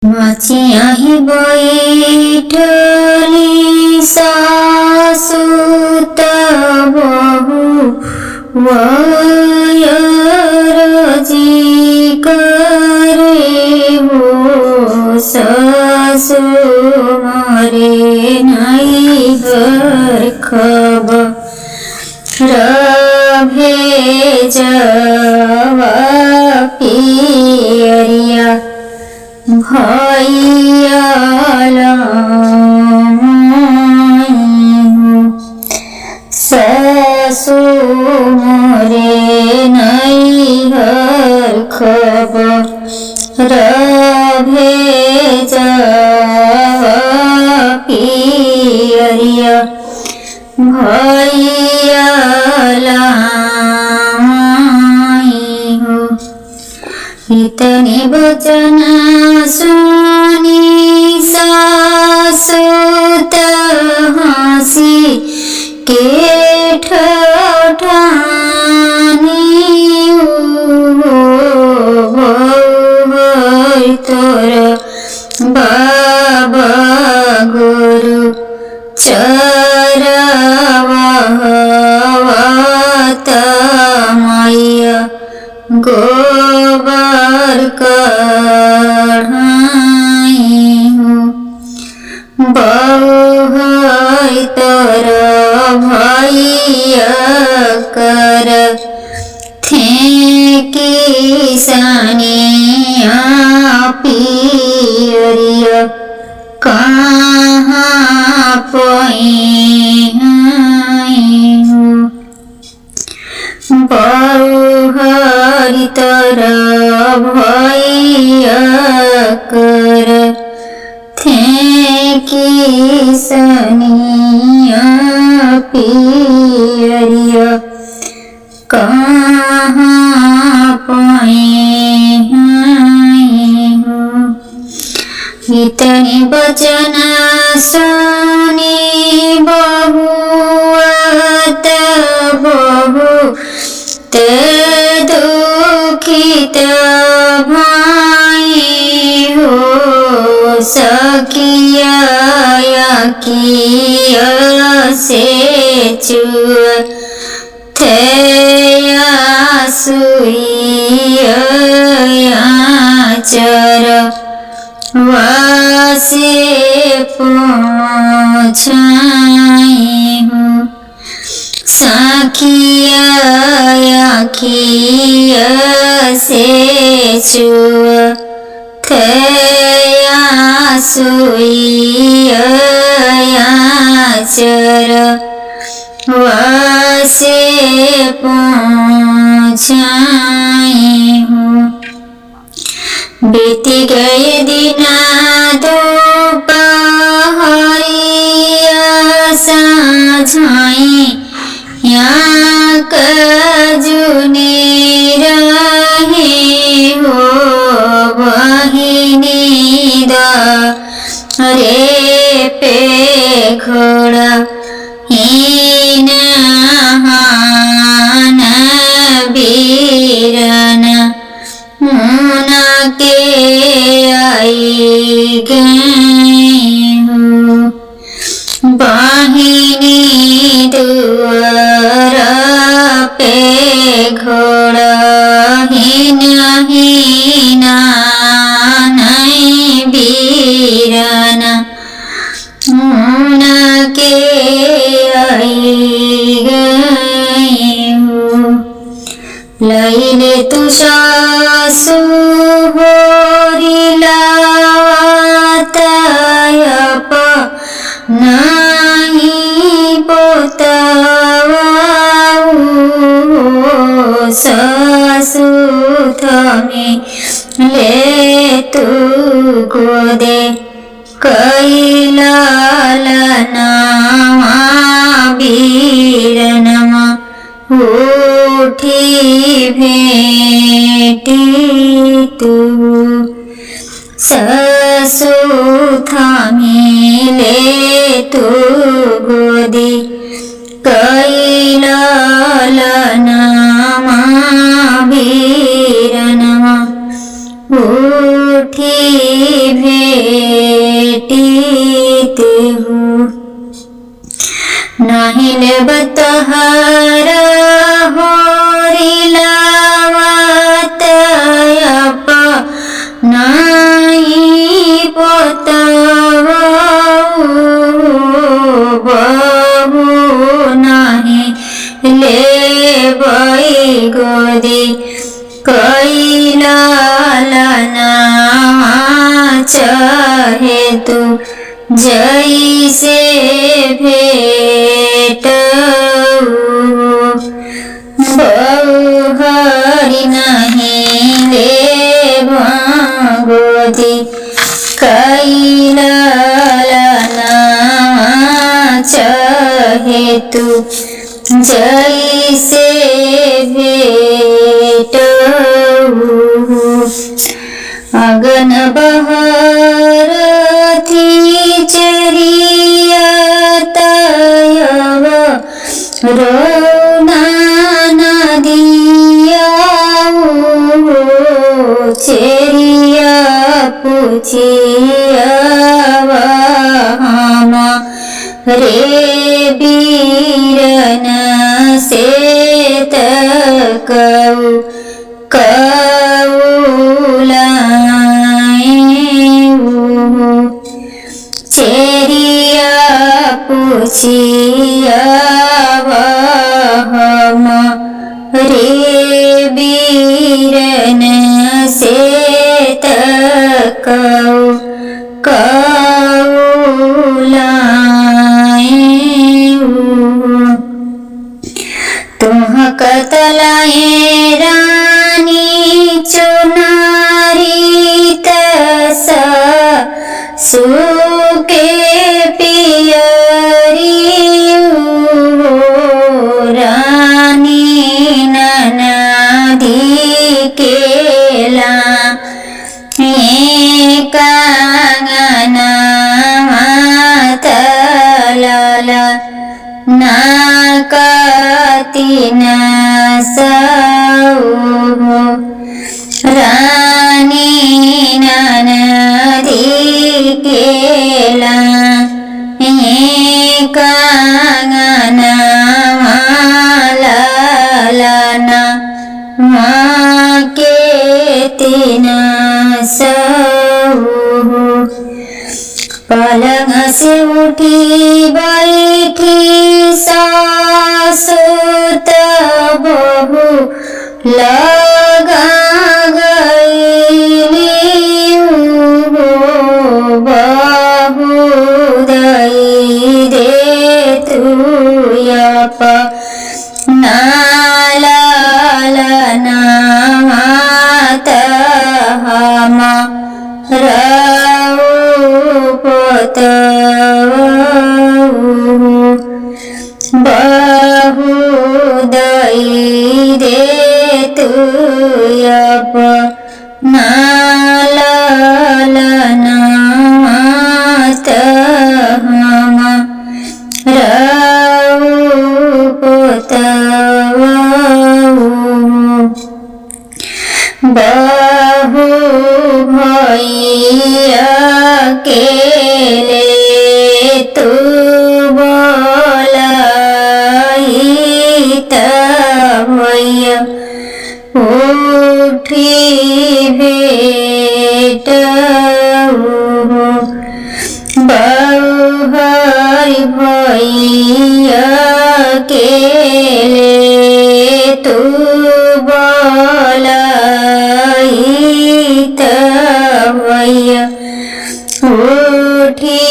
माचियाही बैठली सासु त बहु वयरजी करे हो सासु मरे नहीं घर खबर भेजवा पियरिया भैया सासु मोरे नहीं घर खबर भेजवा पियरिया भैया इतने वचन सुनी सासु त हंसी के ठठानी तोर बाबा गुरु चरवात मैया गोबर कढ़ाई बहु तर भैया कर थे किसानिया पियरिया कहाँ पोई बहु तर भैया कर थे किसनिया पियरिया कहाँ पाए इतने वचन सुनी बहुआत बहु ते दुखित भाई हो सकिया किया से चुआ थे सुइया चर वासे पहुँचाई हूँ साखिया खिया से चुआ थया सुइया चर वासे पहुँचाई हूँ बीत गए दिना दोपहरिया साझाई यहाँ कजुनी रहे हो बहिनी रे पे घोड़ा हीन हान बीरन मुना के आई गई हूँ बहिनी दुआरा पे घोड़ा हीना नहीं बीरन मुना के आई गई हूँ लैले तु सासु होरी लावातयप नहीं पोतवाऊ सासु थमे ले तू गोदे कैलालनामा बीरनमा उठी भेटी तू सासु थामिले तू गोदी कैलालनामा बीरनमा उठी भे व्यवतहारा होरिला वातयप नाही पोतवा बहु नाही ले बई गोदी कैलालना चाहे तू जैसे भेटऊ बहुहरि नहीं ले गोदी कैलालना चाहे तू जैसे भेटऊ अगन बहार थी चरिया तयव रोना नदिया चरिया पूछिया वहामा रे बीरन से तकऊ चेरिया पूछिया वहम रे बीरन से तकऊ तुह कतलाए रानी चुनारी तसा सुके पियरी रानी ननदी केला कांगना मातलाला नाकातिना सऊ रानी ननदी केला कांगना मालालना माँ के तीना सऊ पलंग से उठी बैठी सासु बहू लगा गईली बहू दई दे तू यप नालालना मातहमा बहु दई दे तू यप नालालना मातहमा बहु भैया केले तू बोलाई भैया उठी भेटऊ बहुहरि भैया केले तू बोलाई भैया उठी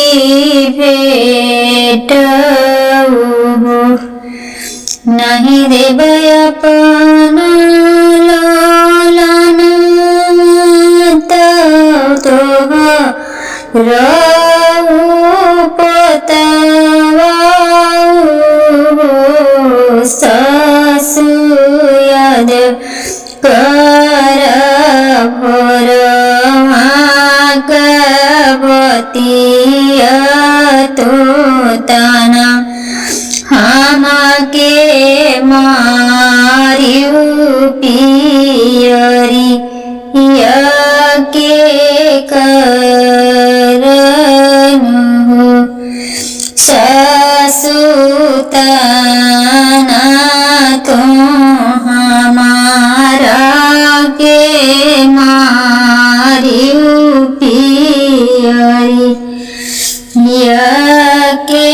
भेटऊ नहीं देव अपना लालन तो पतवा सासु याद कर भोर कबतिया तो ताना हम के मारियू पियरी या के करनु सासु तना तो हमारा के मारी पियरी या के